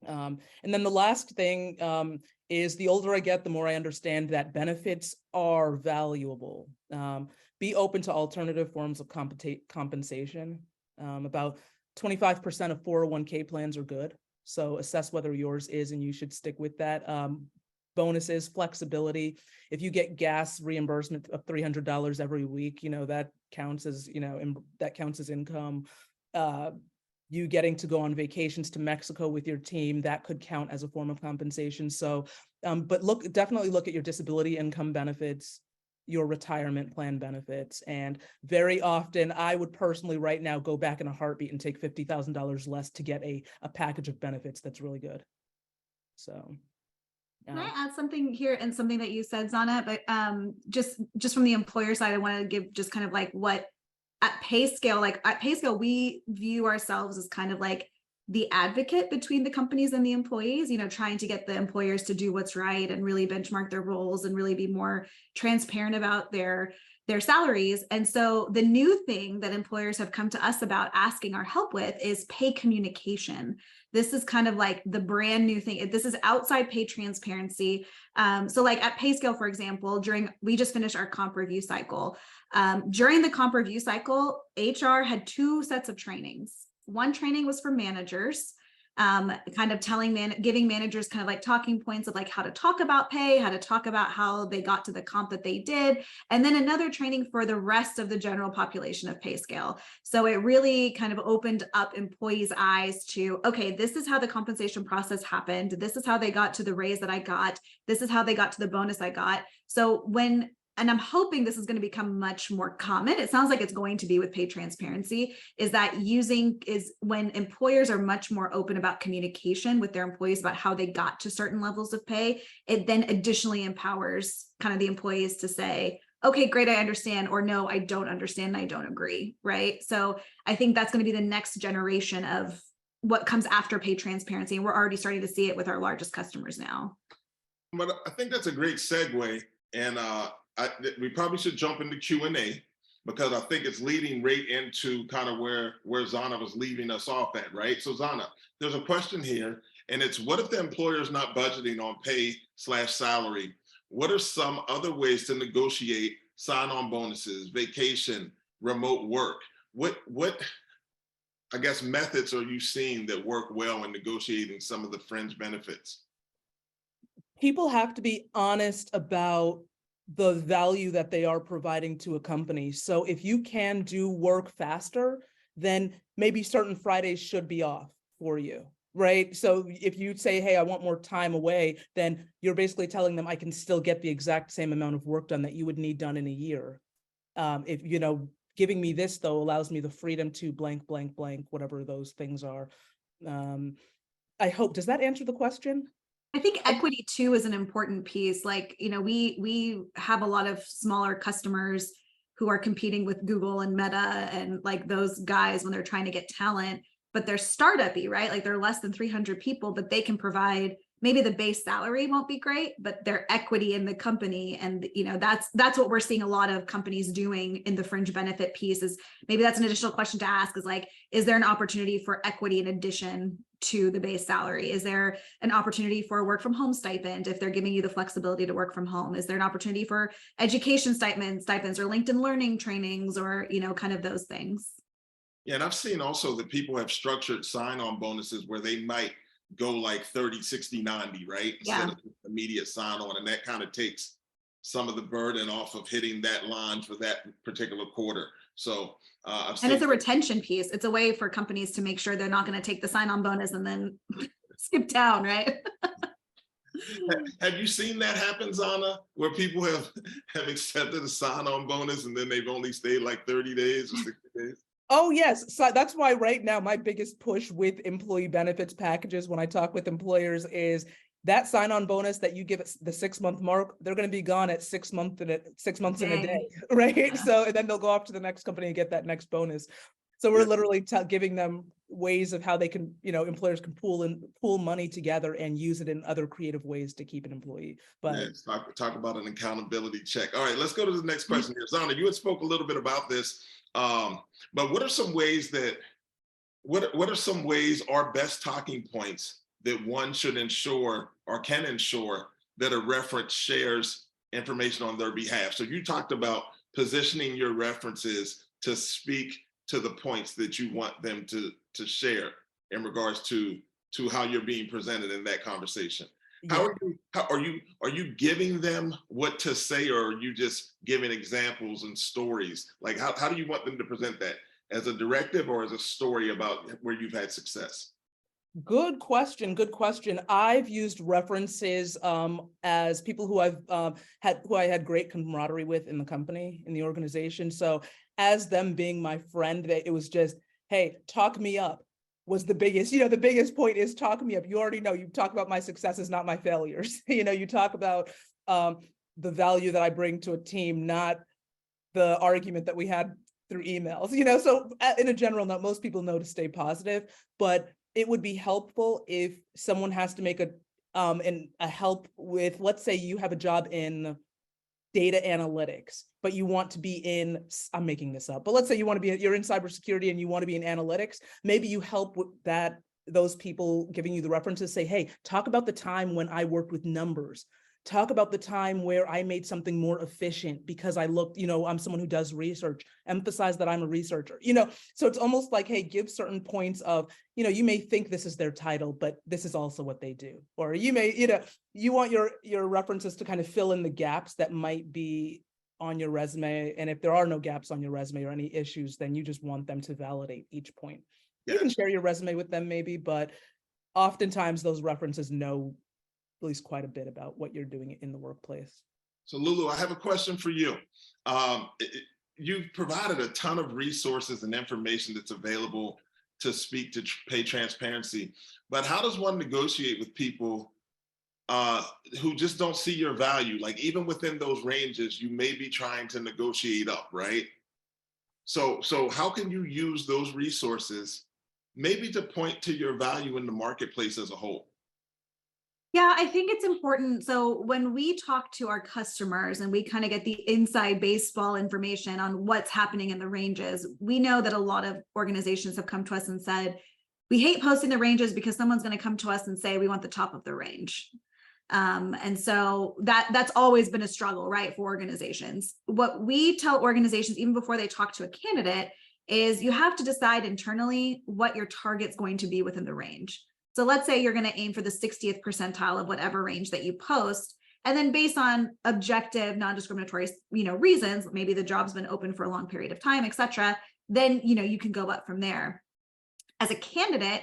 and then the last thing is, the older I get, the more I understand that benefits are valuable. be open to alternative forms of compensation. About 25% of 401k plans are good. So assess whether yours is, and you should stick with that. Bonuses, flexibility. If you get gas reimbursement of $300 every week, that counts as, that counts as income. You getting to go on vacations to Mexico with your team, that could count as a form of compensation. So, but definitely look at your disability income benefits, your retirement plan benefits. And very often I would personally right now go back in a heartbeat and take $50,000 less to get a package of benefits that's really good. So. Can I add something here, and something that you said, Zana, but just from the employer side, I want to give just kind of like what at PayScale, like at PayScale, we view ourselves as kind of like the advocate between the companies and the employees, trying to get the employers to do what's right and really benchmark their roles and really be more transparent about their salaries. And so the new thing that employers have come to us about asking our help with is pay communication. This is kind of like the brand new thing. This is outside pay transparency. So like at PayScale, for example, we just finished our comp review cycle. During the comp review cycle, HR had 2 sets of trainings. One training was for managers, kind of giving managers kind of like talking points of like how to talk about pay, how to talk about how they got to the comp that they did. And then another training for the rest of the general population of PayScale. So it really kind of opened up employees' eyes to, okay, this is how the compensation process happened. This is how they got to the raise that I got. This is how they got to the bonus I got. So and I'm hoping this is going to become much more common. It sounds like it's going to be with pay transparency, is when employers are much more open about communication with their employees about how they got to certain levels of pay. It then additionally empowers kind of the employees to say, okay, great, I understand, or no, I don't understand, and I don't agree, right? So I think that's going to be the next generation of what comes after pay transparency. And we're already starting to see it with our largest customers now. But I think that's a great segue. And we probably should jump into Q&A, because I think it's leading right into kind of where Zana was leaving us off at, right? So Zana, there's a question here, and it's, what if the employer is not budgeting on pay/salary? What are some other ways to negotiate sign-on bonuses, vacation, remote work? What I guess methods are you seeing that work well in negotiating some of the fringe benefits? People have to be honest about the value that they are providing to a company. So if you can do work faster, then maybe certain Fridays should be off for you, right? So if you say, hey, I want more time away, then you're basically telling them I can still get the exact same amount of work done that you would need done in a year. If, giving me this though allows me the freedom to blank, blank, blank, whatever those things are. I hope, does that answer the question? I think equity too is an important piece. Like, we have a lot of smaller customers who are competing with Google and Meta and like those guys when they're trying to get talent, but they're startup-y, right? Like they're less than 300 people, but they can provide, maybe the base salary won't be great, but their equity in the company. And, that's what we're seeing a lot of companies doing in the fringe benefit piece. Is maybe that's an additional question to ask, is like, is there an opportunity for equity in addition to the base salary? Is there an opportunity for a work from home stipend if they're giving you the flexibility to work from home? Is there an opportunity for education stipends or LinkedIn learning trainings, or, kind of those things? Yeah, and I've seen also that people have structured sign-on bonuses where they might go like 30, 60, 90, right? Instead of immediate sign-on. And that kind of takes some of the burden off of hitting that line for that particular quarter. So and it's a retention piece. It's a way for companies to make sure they're not going to take the sign-on bonus and then skip down, right? Have you seen that happen, Zana, where people have accepted a sign-on bonus and then they've only stayed like 30 days or 60 days? Oh, yes. So that's why right now my biggest push with employee benefits packages when I talk with employers is that sign-on bonus that you give at the 6-month mark, they're going to be gone at 6 months in a day, right? Yeah. So, and then they'll go off to the next company and get that next bonus. So we're literally giving them ways of how they can, employers can pool money together and use it in other creative ways to keep an employee. But talk about an accountability check. All right, let's go to the next question here. Zana, you had spoke a little bit about this, but what are some ways or best talking points that one should ensure or can ensure that a reference shares information on their behalf? So you talked about positioning your references to speak to the points that you want them to share in regards to how you're being presented in that conversation. Yeah. Are you giving them what to say, or are you just giving examples and stories? Like how do you want them to present that, as a directive or as a story about where you've had success? Good question. Good question. I've used references as people who I had great camaraderie with in the company, in the organization. So as them being my friend, it was just, hey, talk me up was the biggest, the biggest point is talk me up. You already know, you talk about my successes, not my failures. You talk about the value that I bring to a team, not the argument that we had through emails, so in a general note, most people know to stay positive, but it would be helpful if someone has to make a help with, let's say you have a job in data analytics, but you want to be in, I'm making this up, but let's say you're in cybersecurity and you want to be in analytics. Maybe you help with that, those people giving you the references say, hey, talk about the time when I worked with numbers. Talk about the time where I made something more efficient because I looked, I'm someone who does research, emphasize that I'm a researcher, so it's almost like, hey, give certain points of, you may think this is their title, but this is also what they do. Or you may, you want your references to kind of fill in the gaps that might be on your resume. And if there are no gaps on your resume or any issues, then you just want them to validate each point. You can share your resume with them maybe, but oftentimes those references know at least quite a bit about what you're doing in the workplace. So Lulu, I have a question for you. You've provided a ton of resources and information that's available to speak to pay transparency, but how does one negotiate with people who just don't see your value? Like even within those ranges, you may be trying to negotiate up, right? So how can you use those resources maybe to point to your value in the marketplace as a whole? Yeah, I think it's important. So when we talk to our customers and we kind of get the inside baseball information on what's happening in the ranges, we know that a lot of organizations have come to us and said, we hate posting the ranges because someone's going to come to us and say, we want the top of the range. And so that's always been a struggle, right, for organizations. What we tell organizations, even before they talk to a candidate, is you have to decide internally what your target's going to be within the range. So let's say you're going to aim for the 60th percentile of whatever range that you post. And then based on objective, non-discriminatory, reasons, maybe the job's been open for a long period of time, et cetera, then, you can go up from there. As a candidate,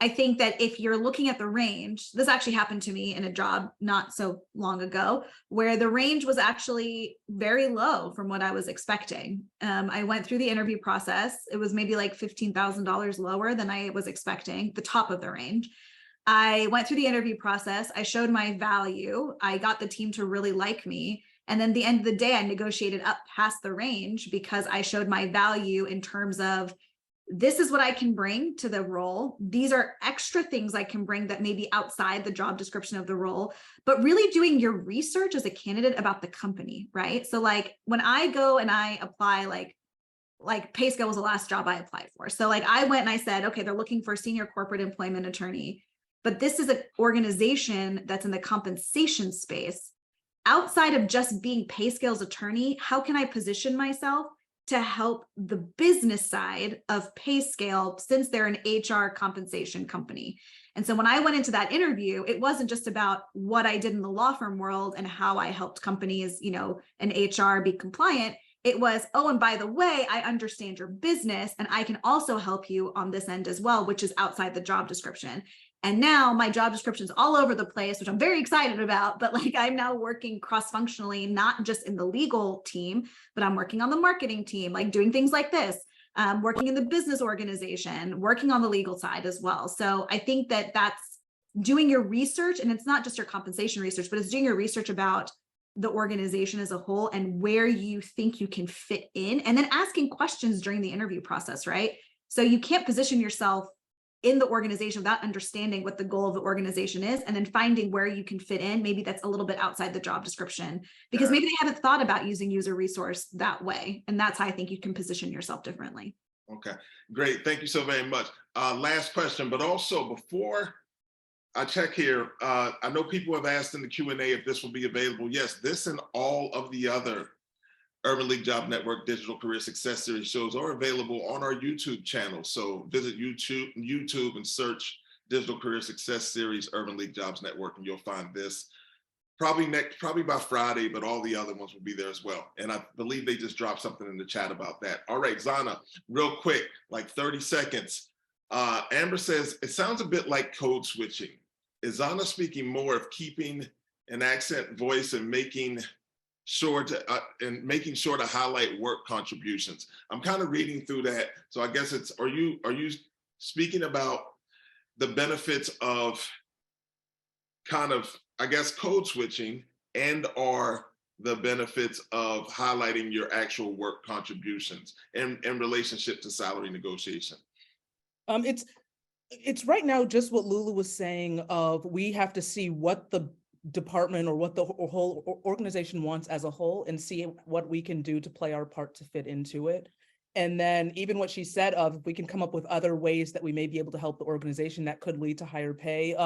I think that if you're looking at the range, this actually happened to me in a job not so long ago, where the range was actually very low from what I was expecting. I went through the interview process. It was maybe like $15,000 lower than I was expecting, the top of the range. I went through the interview process. I showed my value. I got the team to really like me. And then at the end of the day, I negotiated up past the range because I showed my value in terms of, this is what I can bring to the role. These are extra things I can bring that may be outside the job description of the role, but really doing your research as a candidate about the company, right? So like when I go and I apply, like PayScale was the last job I applied for. So like I went and I said, okay, they're looking for a senior corporate employment attorney, but this is an organization that's in the compensation space. Outside of just being PayScale's attorney, how can I position myself to help the business side of PayScale, since they're an HR compensation company? And so when I went into that interview, it wasn't just about what I did in the law firm world and how I helped companies, and HR be compliant. It was, oh, and by the way, I understand your business and I can also help you on this end as well, which is outside the job description. And now my job description is all over the place, which I'm very excited about, but like I'm now working cross-functionally, not just in the legal team, but I'm working on the marketing team, like doing things like this, working in the business organization, working on the legal side as well. So I think that that's doing your research, and it's not just your compensation research, but it's doing your research about the organization as a whole and where you think you can fit in, and then asking questions during the interview process, right? So you can't position yourself in the organization without understanding what the goal of the organization is, and then finding where you can fit in. Maybe that's a little bit outside the job description because maybe they haven't thought about using user resource that way. And that's how I think you can position yourself differently. Okay, great. Thank you so very much. Last question, but also before I check here, I know people have asked in the Q&A if this will be available. Yes, this and all of the other Urban League Job Network Digital Career Success Series shows are available on our YouTube channel. So visit YouTube and search Digital Career Success Series Urban League Jobs Network, and you'll find this probably by Friday, but all the other ones will be there as well. And I believe they just dropped something in the chat about that. All right, Zana, real quick, like 30 seconds. Amber says, it sounds a bit like code switching. Is Zana speaking more of keeping an accent voice and making sure to highlight work contributions? I'm kind of reading through that. So I guess it's, are you speaking about the benefits of kind of, I guess, code switching, and are the benefits of highlighting your actual work contributions in relationship to salary negotiation? It's right now just what Lulu was saying of, we have to see what the department or what the whole organization wants as a whole, and see what we can do to play our part to fit into it. And then even what she said of, if we can come up with other ways that we may be able to help the organization that could lead to higher pay.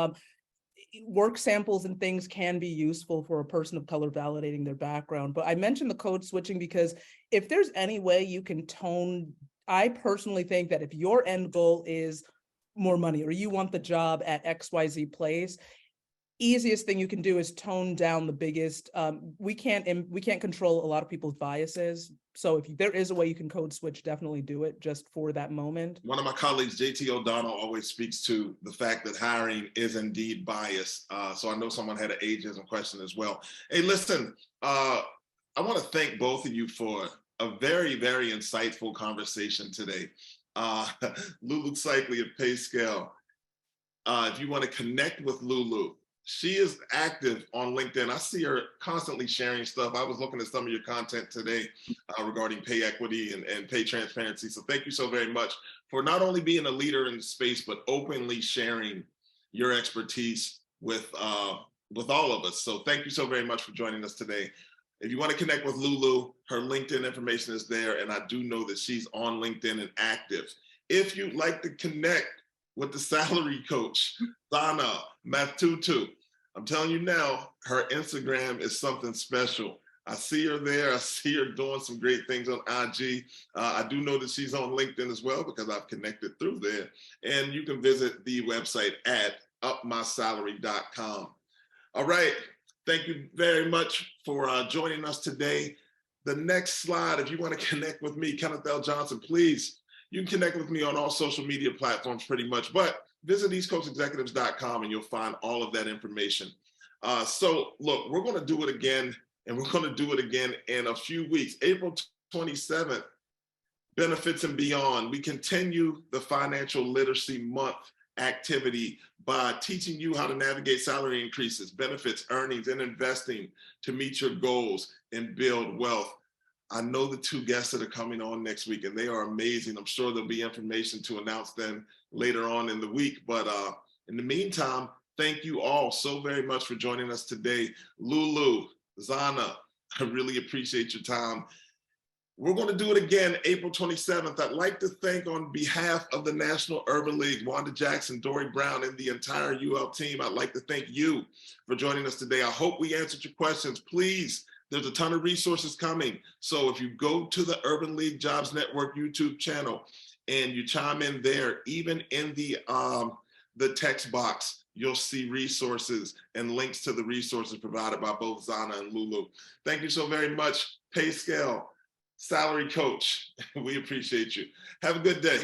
Work samples and things can be useful for a person of color validating their background. But I mentioned the code switching because if there's any way you can tone, I personally think that if your end goal is more money, or you want the job at XYZ place, easiest thing you can do is tone down the biggest. We can't control a lot of people's biases. So if there is a way you can code switch, definitely do it just for that moment. One of my colleagues, JT O'Donnell, always speaks to the fact that hiring is indeed biased. So I know someone had an ageism question as well. Hey, listen, I want to thank both of you for a very, very insightful conversation today. Lulu Cycli of PayScale. If you want to connect with Lulu, she is active on LinkedIn. I see her constantly sharing stuff. I was looking at some of your content today regarding pay equity and pay transparency. So thank you so very much for not only being a leader in the space, but openly sharing your expertise with all of us. So thank you so very much for joining us today. If you want to connect with Lulu, her LinkedIn information is there. And I do know that she's on LinkedIn and active. If you'd like to connect with the salary coach, Zana Matutu, I'm telling you now, her Instagram is something special. I see her there. I see her doing some great things on IG. I do know that she's on LinkedIn as well, because I've connected through there. And you can visit the website at upmysalary.com. All right. Thank you very much for joining us today. The next slide, if you want to connect with me, Kenneth L. Johnson, please, you can connect with me on all social media platforms pretty much, but visit eastcoastexecutives.com and you'll find all of that information. So look, we're going to do it again, and we're going to do it again in a few weeks. April 27th, Benefits and Beyond. We continue the Financial Literacy Month activity by teaching you how to navigate salary increases, benefits, earnings, and investing to meet your goals and build wealth. I know the two guests that are coming on next week, and they are amazing. I'm sure there'll be information to announce them later on in the week. But in the meantime, thank you all so very much for joining us today. Lulu, Zana, I really appreciate your time. We're going to do it again April 27th. I'd like to thank, on behalf of the National Urban League, Wanda Jackson, Dory Brown, and the entire UL team, I'd like to thank you for joining us today. I hope we answered your questions. Please, there's a ton of resources coming. So if you go to the Urban League Jobs Network YouTube channel and you chime in there, even in the text box, you'll see resources and links to the resources provided by both Zana and Lulu. Thank you so very much, PayScale Salary Coach. We appreciate you. Have a good day.